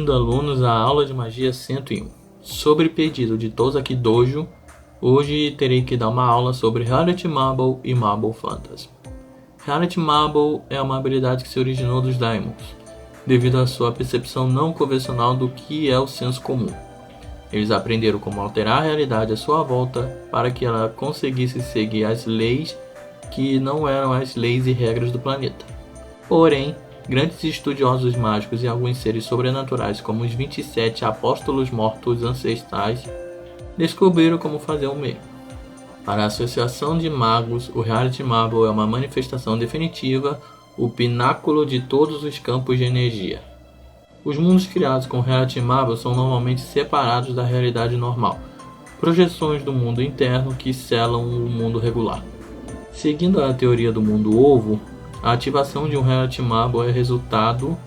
Bem-vindo, alunos, à aula de magia 101. Sobre pedido de Tozaki Dojo, hoje terei que dar uma aula sobre Reality Marble e Marble Phantasm. Reality Marble é uma habilidade que se originou dos Daimons, devido à sua percepção não convencional do que é o senso comum. Eles aprenderam como alterar a realidade à sua volta para que ela conseguisse seguir as leis que não eram as leis e regras do planeta. Porém, grandes estudiosos mágicos e alguns seres sobrenaturais, como os 27 apóstolos mortos ancestrais, descobriram como fazer o mesmo. Para a Associação de Magos, o Reality Marble é uma manifestação definitiva, o pináculo de todos os campos de energia. Os mundos criados com Reality Marble são normalmente separados da realidade normal, projeções do mundo interno que selam o mundo regular. Seguindo a teoria do mundo ovo, a ativação de um Reality Marble é resultado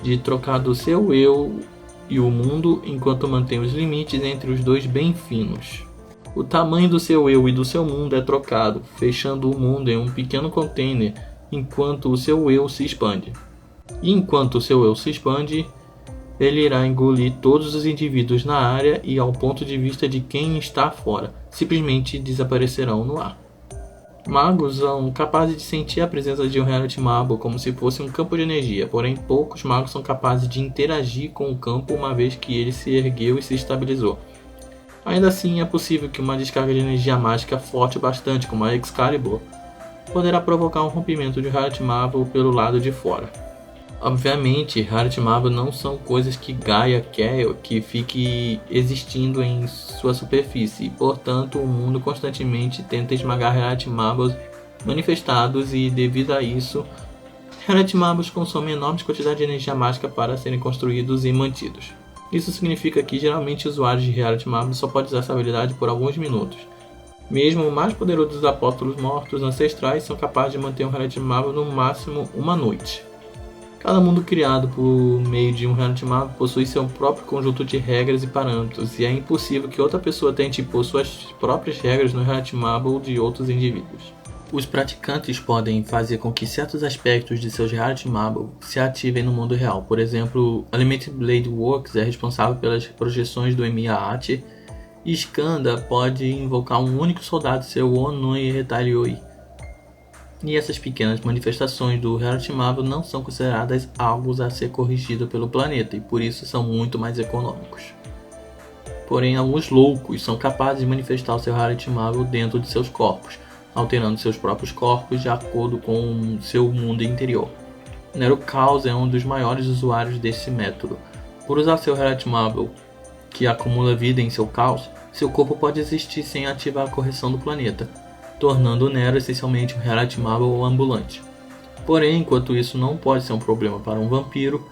de trocar do seu eu e o mundo enquanto mantém os limites entre os dois bem finos. O tamanho do seu eu e do seu mundo é trocado, fechando o mundo em um pequeno container enquanto o seu eu se expande. E enquanto o seu eu se expande, ele irá engolir todos os indivíduos na área e, ao ponto de vista de quem está fora, simplesmente desaparecerão no ar. Magos são capazes de sentir a presença de um Reality Marble como se fosse um campo de energia, porém poucos magos são capazes de interagir com o campo uma vez que ele se ergueu e se estabilizou. Ainda assim, é possível que uma descarga de energia mágica forte bastante, como a Excalibur, poderá provocar um rompimento de Reality Marble pelo lado de fora. Obviamente, Reality Marble não são coisas que Gaia quer que fique existindo em sua superfície, e portanto o mundo constantemente tenta esmagar Reality Marbles manifestados, e devido a isso, Reality Marbles consomem enormes quantidades de energia mágica para serem construídos e mantidos. Isso significa que geralmente usuários de Reality Marbles só podem usar essa habilidade por alguns minutos. Mesmo o mais poderoso dos apóstolos mortos ancestrais são capazes de manter um Reality Marble no máximo uma noite. Cada mundo criado por meio de um Reality Marble possui seu próprio conjunto de regras e parâmetros, e é impossível que outra pessoa tente impor suas próprias regras no Reality Marble de outros indivíduos. Os praticantes podem fazer com que certos aspectos de seus Reality Marble se ativem no mundo real. Por exemplo, Unlimited Blade Works é responsável pelas projeções do Emiya-Ate, e Skanda pode invocar um único soldado, seu Onoi Retalioi. E essas pequenas manifestações do Reality Marble não são consideradas algo a ser corrigido pelo planeta, e por isso são muito mais econômicos. Porém, alguns loucos são capazes de manifestar o seu Reality Marble dentro de seus corpos, alterando seus próprios corpos de acordo com seu mundo interior. Nero Caos é um dos maiores usuários desse método. Por usar seu Reality Marble, que acumula vida em seu caos, seu corpo pode existir sem ativar a correção do planeta, tornando o Nero essencialmente um Reality Marble ambulante. Porém, enquanto isso não pode ser um problema para um vampiro,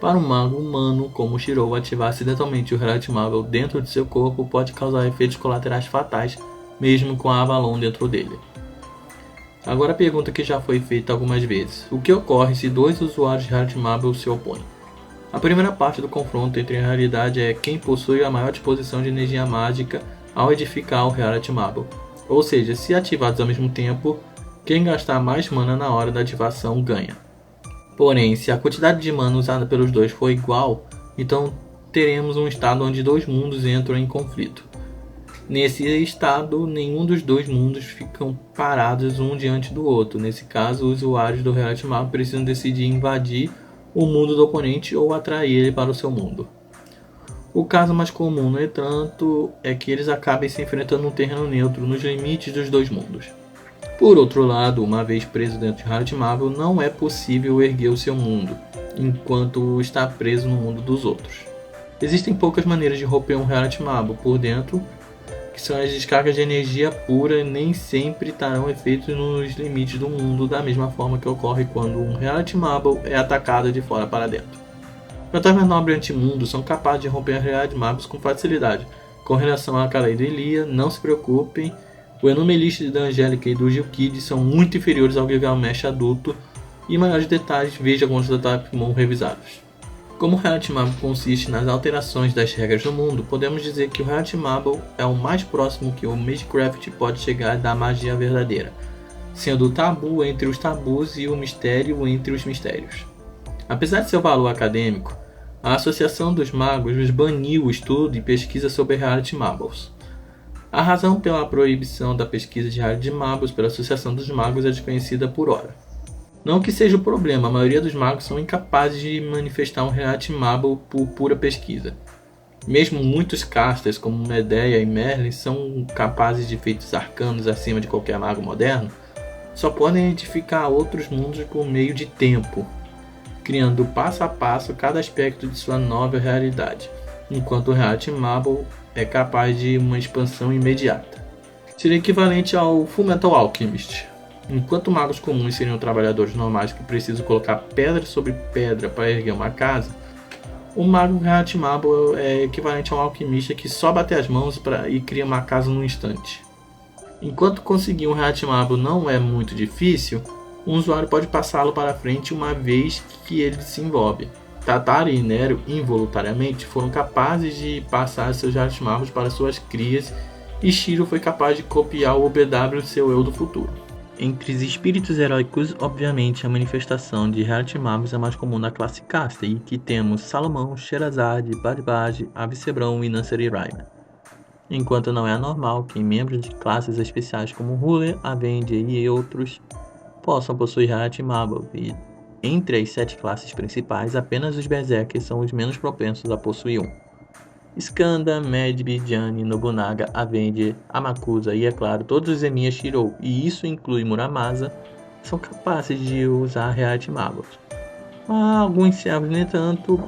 para um mago humano como Shirou, ativar acidentalmente o Reality Marble dentro de seu corpo pode causar efeitos colaterais fatais, mesmo com a Avalon dentro dele. Agora a pergunta que já foi feita algumas vezes: o que ocorre se dois usuários de Reality Marble se opõem? A primeira parte do confronto entre a realidade é quem possui a maior disposição de energia mágica ao edificar o Reality Marble. Ou seja, se ativados ao mesmo tempo, quem gastar mais mana na hora da ativação ganha. Porém, se a quantidade de mana usada pelos dois for igual, então teremos um estado onde dois mundos entram em conflito. Nesse estado, nenhum dos dois mundos ficam parados um diante do outro. Nesse caso, os usuários do Reality Marble precisam decidir invadir o mundo do oponente ou atrair ele para o seu mundo. O caso mais comum, no entanto, é que eles acabem se enfrentando num terreno neutro, nos limites dos dois mundos. Por outro lado, uma vez preso dentro de Reality Marble, não é possível erguer o seu mundo, enquanto está preso no mundo dos outros. Existem poucas maneiras de romper um Reality Marble por dentro, que são as descargas de energia pura, e nem sempre terão efeitos nos limites do mundo, da mesma forma que ocorre quando um Reality Marble é atacado de fora para dentro. Fantasmas nobres antimundo são capazes de romper Reality Marbles com facilidade. Com relação a Kaleid e Lia, não se preocupem, o Enumelist da Angélica e do Gilkid são muito inferiores ao Gilgamesh adulto, e maiores detalhes veja alguns da Tapmon revisados. Como o Reality Marble consiste nas alterações das regras do mundo, podemos dizer que o Reality Marble é o mais próximo que o Magecraft pode chegar da magia verdadeira, sendo o tabu entre os tabus e o mistério entre os mistérios. Apesar de seu valor acadêmico, a Associação dos Magos baniu o estudo e pesquisa sobre Reality Marbles. A razão pela proibição da pesquisa de Reality Marbles pela Associação dos Magos é desconhecida por ora. Não que seja o problema, a maioria dos magos são incapazes de manifestar um Reality Marble por pura pesquisa. Mesmo muitos casters, como Medea e Merlin, são capazes de feitos arcanos acima de qualquer mago moderno, só podem identificar outros mundos por meio de tempo, criando passo a passo cada aspecto de sua nova realidade, enquanto o Reality Marble é capaz de uma expansão imediata. Seria equivalente ao Fullmetal Alchemist. Enquanto magos comuns seriam trabalhadores normais que precisam colocar pedra sobre pedra para erguer uma casa, o mago Reality Marble é equivalente a um alquimista que só bate as mãos e cria uma casa num instante. Enquanto conseguir um Reality Marble não é muito difícil, um usuário pode passá-lo para frente uma vez que ele se envolve. Tatara e Nero, involuntariamente, foram capazes de passar seus Reality Marbles para suas crias, e Shiro foi capaz de copiar o OBW seu eu do futuro. Entre os espíritos heróicos, obviamente, a manifestação de Reality Marbles é mais comum na classe Caster, e que temos Salomão, Sherazade, Badi-Badi, Avicebron e Nanseri Rhymer. Enquanto não é anormal que membros de classes especiais como Ruler, Avenger e outros possam possuir Reality Marble, e entre as 7 classes principais, apenas os Berserkers são os menos propensos a possuir um. Skanda, Medb, Gianni, Nobunaga, Avenger, Amakusa e, é claro, todos os Emiya Shirou, e isso inclui Muramasa, são capazes de usar Reality Marbles. Alguns servos, no entanto,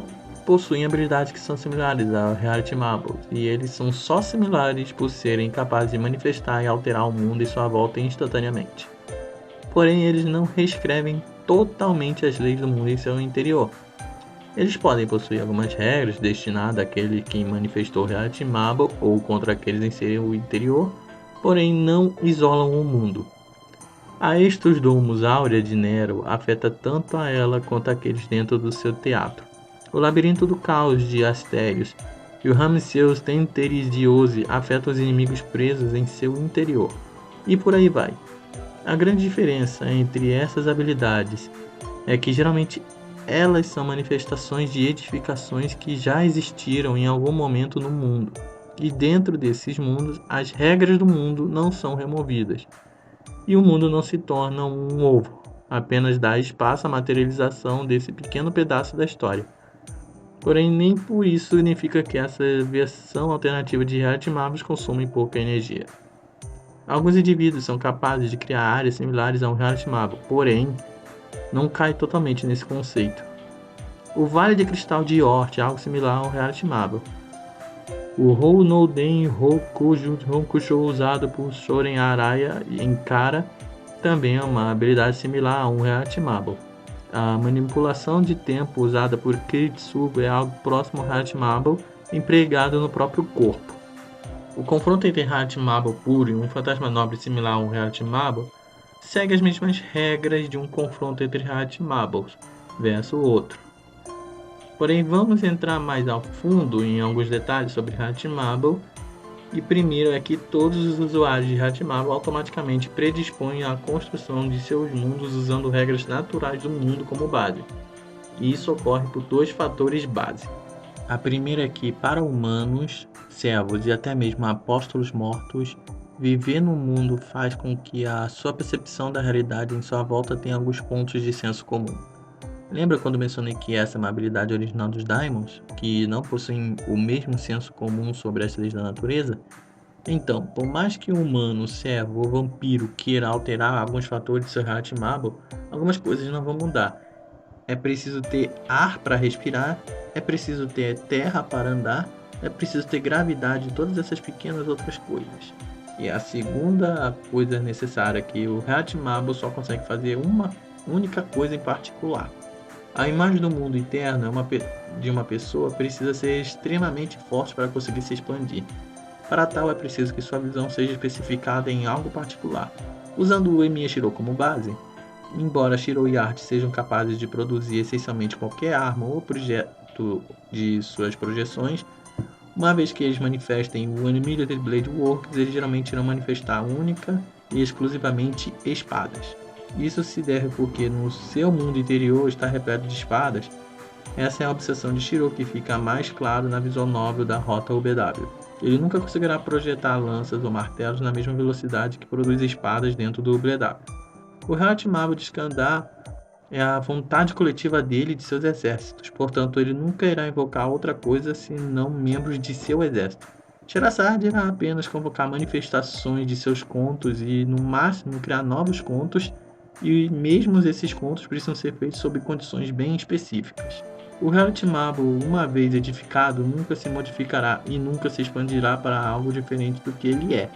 possuem habilidades que são similares a Reality Marbles, e eles são só similares por serem capazes de manifestar e alterar o mundo em sua volta instantaneamente. Porém, eles não reescrevem totalmente as leis do mundo em seu interior. Eles podem possuir algumas regras destinadas àquele que manifestou Reality Marble ou contra aqueles em seu interior, porém não isolam o mundo. A Estus Domus Áurea de Nero afeta tanto a ela quanto aqueles dentro do seu teatro. O Labirinto do Caos de Astérios e o Ramseus Tenteriziose afetam os inimigos presos em seu interior. E por aí vai. A grande diferença entre essas habilidades é que geralmente elas são manifestações de edificações que já existiram em algum momento no mundo, e dentro desses mundos as regras do mundo não são removidas, e o mundo não se torna um ovo, apenas dá espaço à materialização desse pequeno pedaço da história. Porém, nem por isso significa que essa versão alternativa de Reality Marbles consome pouca energia. Alguns indivíduos são capazes de criar áreas similares a um Reality Marble, porém, não cai totalmente nesse conceito. O Vale de Cristal de Yort é algo similar ao Reality Marble. O Hou no Den Hokusho usado por Shoren Araya em Kara também é uma habilidade similar a um Reality Marble. A manipulação de tempo usada por Kiritsugu é algo próximo ao Reality Marble empregado no próprio corpo. O confronto entre Reality Marble puro e um fantasma nobre similar a um Reality Marble segue as mesmas regras de um confronto entre Reality Marbles versus outro. Porém, vamos entrar mais ao fundo em alguns detalhes sobre Reality Marble, e primeiro é que todos os usuários de Reality Marble automaticamente predispõem à construção de seus mundos usando regras naturais do mundo como base. E isso ocorre por 2 fatores base. A primeira é que, para humanos, servos e até mesmo apóstolos mortos, viver no mundo faz com que a sua percepção da realidade em sua volta tenha alguns pontos de senso comum. Lembra quando mencionei que essa é uma habilidade original dos Daimons, que não possuem o mesmo senso comum sobre as leis da natureza? Então, por mais que um humano, servo ou vampiro queira alterar alguns fatores de seu Reality Marble, algumas coisas não vão mudar. É preciso ter ar para respirar, é preciso ter terra para andar, é preciso ter gravidade e todas essas pequenas outras coisas. E a segunda coisa necessária é que o Reality Marble só consegue fazer uma única coisa em particular. A imagem do mundo interno de uma pessoa precisa ser extremamente forte para conseguir se expandir. Para tal, é preciso que sua visão seja especificada em algo particular. Usando o Emiya Shirou como base, embora Shirou e Art sejam capazes de produzir essencialmente qualquer arma ou projeto de suas projeções, uma vez que eles manifestem o Unlimited Blade Works, eles geralmente irão manifestar única e exclusivamente espadas. Isso se deve porque no seu mundo interior está repleto de espadas, Essa é a obsessão de Shiro, que fica mais claro na visual novel da Rota UBW. Ele nunca conseguirá projetar lanças ou martelos na mesma velocidade que produz espadas dentro do UBW. O Reality Marvel de Skandar é a vontade coletiva dele e de seus exércitos, portanto ele nunca irá invocar outra coisa senão membros de seu exército. Sherazade irá apenas convocar manifestações de seus contos e, no máximo, criar novos contos, e mesmo esses contos precisam ser feitos sob condições bem específicas. O Reality Marvel, uma vez edificado, nunca se modificará e nunca se expandirá para algo diferente do que ele é.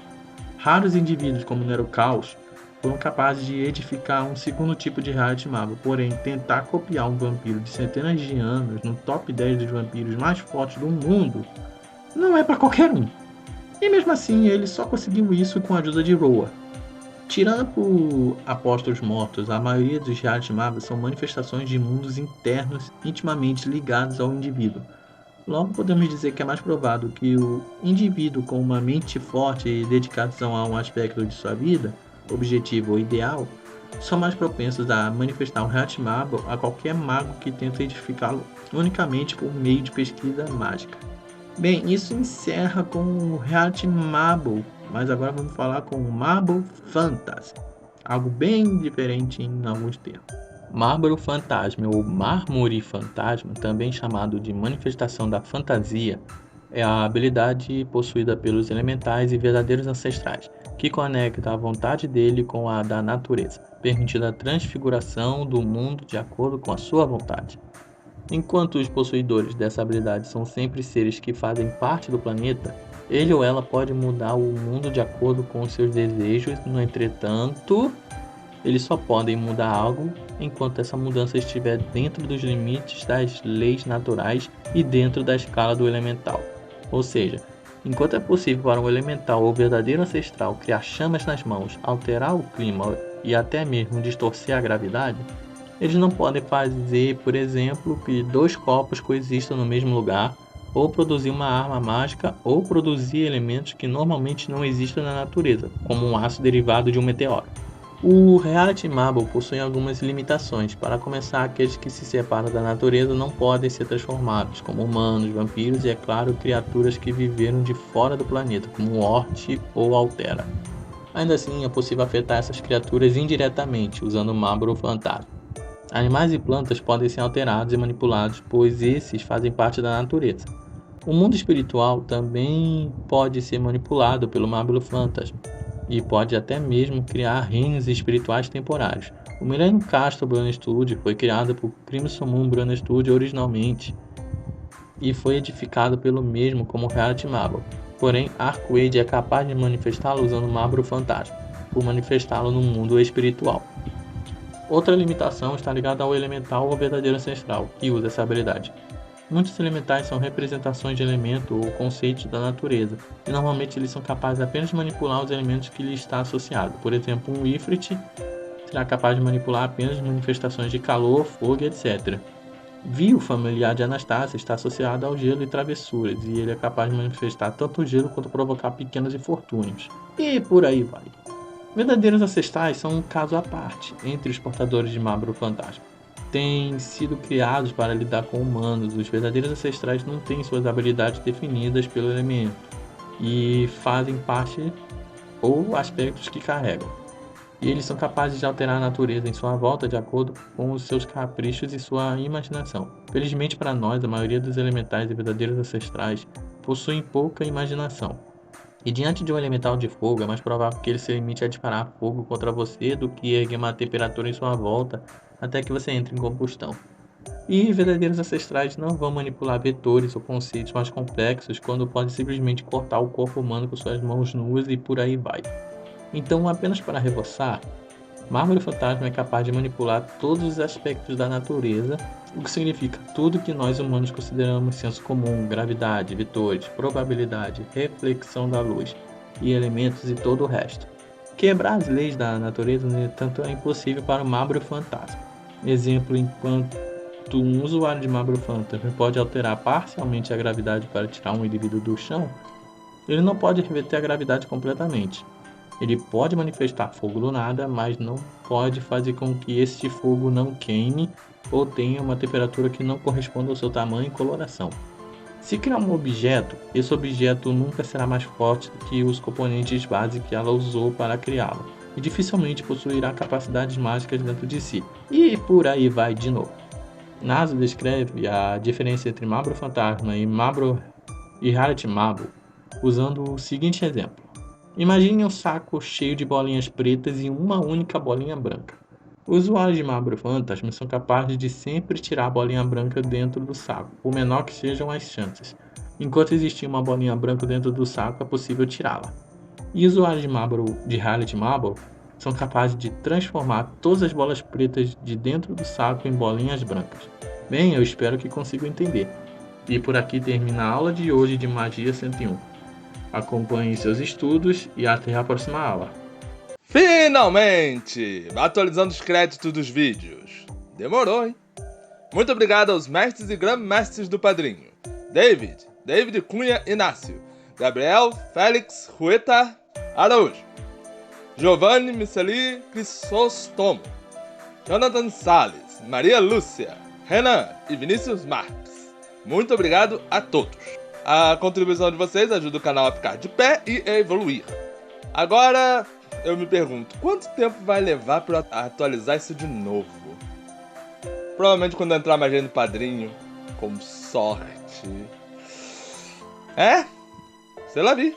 Raros indivíduos como Nero Caos foram capazes de edificar um segundo tipo de Reality Marvel, porém tentar copiar um vampiro de centenas de anos no top 10 dos vampiros mais fortes do mundo não é para qualquer um. E mesmo assim ele só conseguiu isso com a ajuda de Roa. Tirando por Apóstolos Mortos, a maioria dos Reality Marvel são manifestações de mundos internos intimamente ligados ao indivíduo. Logo podemos dizer que é mais provável que o indivíduo com uma mente forte e dedicação a um aspecto de sua vida, objetivo ou ideal, são mais propensos a manifestar um Reality Marvel a qualquer mago que tenta edificá-lo unicamente por meio de pesquisa mágica. Bem, isso encerra com o Reality Marvel, mas agora vamos falar com o Marble Fantasy, algo bem diferente em alguns termos. Marble Fantasma ou Mármore Fantasma, também chamado de manifestação da fantasia, é a habilidade possuída pelos elementais e verdadeiros ancestrais, que conecta a vontade dele com a da natureza, permitindo a transfiguração do mundo de acordo com a sua vontade. Enquanto os possuidores dessa habilidade são sempre seres que fazem parte do planeta, ele ou ela pode mudar o mundo de acordo com os seus desejos. No entretanto, eles só podem mudar algo enquanto essa mudança estiver dentro dos limites das leis naturais e dentro da escala do elemental. Ou seja, enquanto é possível para um elemental ou verdadeiro ancestral criar chamas nas mãos, alterar o clima e até mesmo distorcer a gravidade, eles não podem fazer, por exemplo, que dois corpos coexistam no mesmo lugar, ou produzir uma arma mágica, ou produzir elementos que normalmente não existem na natureza, como um aço derivado de um meteoro. O Reality Marvel possui algumas limitações. Para começar, aqueles que se separam da natureza não podem ser transformados, como humanos, vampiros e, é claro, criaturas que viveram de fora do planeta, como Ort ou Altera. Ainda assim, é possível afetar essas criaturas indiretamente, usando o Marble Fantasma. Animais e plantas podem ser alterados e manipulados, pois esses fazem parte da natureza. O mundo espiritual também pode ser manipulado pelo Marble Fantasma, e pode até mesmo criar reinos espirituais temporários. O Millennium Castle Brand Studio foi criado por Crimson Moon Brand Studio originalmente, e foi edificado pelo mesmo como Reality Marvel. Porém, Arcade é capaz de manifestá-lo usando o Marble Fantasma, por manifestá-lo no mundo espiritual. Outra limitação está ligada ao elemental ou verdadeiro ancestral, que usa essa habilidade. Muitos elementais são representações de elemento ou conceitos da natureza, e normalmente eles são capazes apenas de manipular os elementos que lhe está associado. Por exemplo, um Ifrit será capaz de manipular apenas manifestações de calor, fogo, etc. Vi, o familiar de Anastasia, está associado ao gelo e travessuras, e ele é capaz de manifestar tanto o gelo quanto provocar pequenos infortúnios. E por aí vai. Verdadeiros ancestrais são um caso à parte entre os portadores de Marble Fantasma. Têm sido criados para lidar com humanos. Os verdadeiros ancestrais não têm suas habilidades definidas pelo elemento e fazem parte ou aspectos que carregam. E eles são capazes de alterar a natureza em sua volta de acordo com os seus caprichos e sua imaginação. Felizmente para nós, a maioria dos elementais e verdadeiros ancestrais possuem pouca imaginação. E diante de um elemental de fogo, é mais provável que ele se limite a disparar fogo contra você do que erguer uma temperatura em sua volta até que você entre em combustão. E verdadeiros ancestrais não vão manipular vetores ou conceitos mais complexos quando podem simplesmente cortar o corpo humano com suas mãos nuas e por aí vai. Então, apenas para reforçar, Marble Fantasma é capaz de manipular todos os aspectos da natureza, o que significa tudo que nós humanos consideramos senso comum, gravidade, vetores, probabilidade, reflexão da luz e elementos e todo o resto. Quebrar as leis da natureza, no entanto, é impossível para o Marble Fantasma. Exemplo, enquanto um usuário de Marble Fantasma pode alterar parcialmente a gravidade para tirar um indivíduo do chão, ele não pode reverter a gravidade completamente. Ele pode manifestar fogo do nada, mas não pode fazer com que este fogo não queime ou tenha uma temperatura que não corresponda ao seu tamanho e coloração. Se criar um objeto, esse objeto nunca será mais forte do que os componentes base que ela usou para criá-lo, e dificilmente possuirá capacidades mágicas dentro de si. E por aí vai de novo. Naso descreve a diferença entre Mabro Fantasma e Rarity Marble usando o seguinte exemplo. Imagine um saco cheio de bolinhas pretas e uma única bolinha branca. Os usuários de Marble Fantasma são capazes de sempre tirar a bolinha branca dentro do saco, por menor que sejam as chances. Enquanto existir uma bolinha branca dentro do saco, é possível tirá-la. E os usuários de Rarity Marble são capazes de transformar todas as bolas pretas de dentro do saco em bolinhas brancas. Bem, eu espero que consigam entender. E por aqui termina a aula de hoje de Magia 101. Acompanhe seus estudos e até a próxima aula. Finalmente! Atualizando os créditos dos vídeos. Demorou, hein? Muito obrigado aos mestres e grandmestres do Padrinho. David Cunha Inácio, Gabriel Félix Rueta Araújo, Giovanni Miceli Crisóstomo, Jonathan Salles, Maria Lúcia, Renan e Vinícius Marques. Muito obrigado a todos. A contribuição de vocês ajuda o canal a ficar de pé e a evoluir. Agora, eu me pergunto, quanto tempo vai levar para atualizar isso de novo? Provavelmente quando entrar magia no Padrinho, com sorte. Sei lá vi.